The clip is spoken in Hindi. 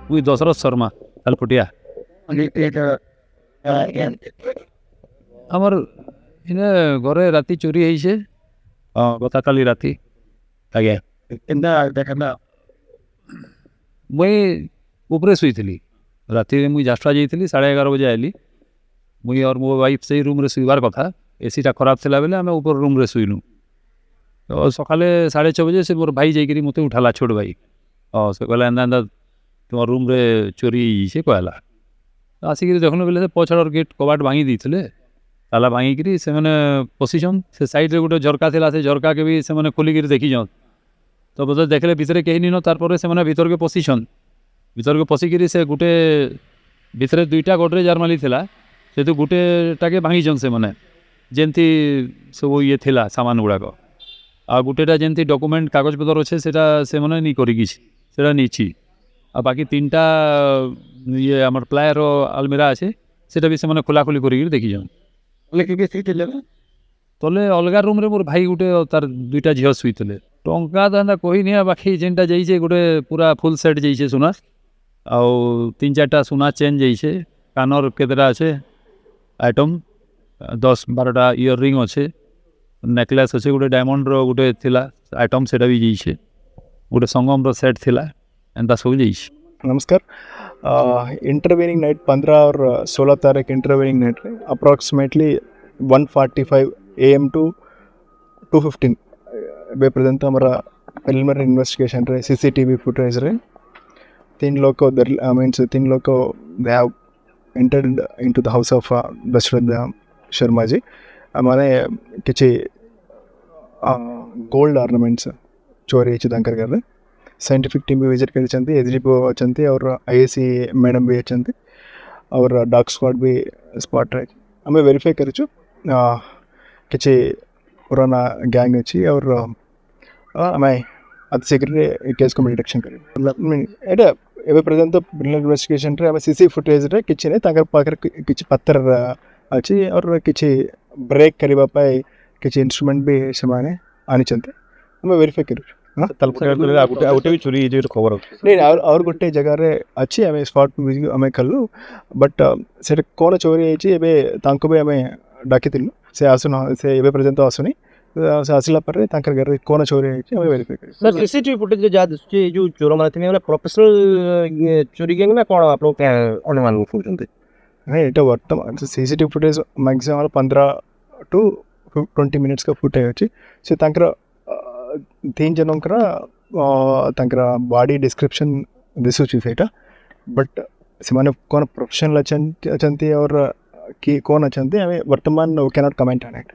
मुई दशरथ शर्मा तालपुटिया आमर इने घरे राति चोरी होइछे गता काली राति आज्ञा मुई उपरे शुईली राति मुई जास्ट्रा जाइली 11:30 बजे आइली मुई और मो वाइफ से रूम रे शुईबार कथा एसीटा खराब थिला बेले आमे ऊपर रूम रे शुईलु तो सकाले 6:30 बजे से मोर भाई जाइकरी मते उठाला छोट भाई से कहला एंदा एंदा तुम रूम रे चोरी से कहला आसिक देखल बेले से पछाड़ गेट कबाट भांगी देते ताला भांगिकी से मैंने पशिछन से साइड रे गोटे झरका थिला से झरका के भी से मैंने खोलिक देखीछन तो बोधे देखले भितर कहीं नीन तार से मैंने भितर के पशिछन भितर के पशिकी से गोटे भितर 2टा गोडरेज आरमाली थिला से तो गोटेटा के भांगिछन से मैंने जेमती सब ये थिला सामान गुड़ाक आ गोटेटा जेमती डॉक्यूमेंट कागज पतर अच्छे से मैंने नहीं करा नीची आ बाकी 3टा ये आम प्लायर आलमीरा अच्छे से भी से खोलाखोली कर देखीछन तले अलग रूम रे मोर भाई गोटे तार 2टा झील शुईले टंका तो कही नि बाकी जेनटा जाइए गोटे पूरा फुल सेट जाइए सुना आउ 3-4टा सुना चेन जाइए कानर केतेटा अच्छे आइटम 10-12टा इयर रिंग अच्छे नेकलेस अच्छे गोटे डायमंड रो गोटे थिला आइटम सेटा भी जाइए गोटे संगम रो सेट थिला एंता सब जाइए। नमस्कार इंटरवेनिंग नाइट 15 और 16 तारीख इंटरवेनिंग नाइट रे अप्रॉक्सीमेटली 1:45 AM to 2:15 बे पर्यंत हमारा प्रिलिमिनरी इन्वेस्टिगेशन रे CCTV फुटेज रे 3 लोग को मीन्स 3 लोग को they have entered into the house of Dasharath Sharma ji हमारे किसी गोल्ड ऑर्नामेंट्स चोरी कर साइंटिफिक टीम भी विजिट कर एसडीपो अच्छा और IAC मैडम भी अच्छा और डॉग स्क्वाड भी स्पॉट रहे हमें वेरीफाई कर किसी पुराना गैंग अच्छी और हमें अति शीघ्र केस को डिटेक्शन करें एवं पर्यंत प्रिलिमिनरी इन्वेस्टिगेशन रे हमें CC फुटेज रे किसी ने ताकर पाकर किसी पत्थर अच्छी और किसी ब्रेक करने किसी इंस्ट्रूमेंट भी से आनी चाहते हमें वेरीफाई करूँ खबर नहीं और गोटे जगह रे अच्छी हमें स्पॉट हमें कलु बट से कौन चोरी होती भी हमें डाकी से आसुना से एवं पर्यंत आसुनी से आसला पर घर कौन चोरी होती हमें वेरीफाई कर सर सीसीटीवी फुटेज जो चोर माने प्रोफेशनल चोरी गैंग ना कौन आप लोग अनुमान करछन्ते नहीं एटा वर्तमान CCTV footage maximum 15 to 20 minutes का फुटेज अच्छी से 3 जनकर बॉडी डिस्क्रिप्शन दिशुची सेटा बट से कौन प्रोफेशनल अच्छा और कि कौन अच्छा हमें वर्तमान we cannot comment on it.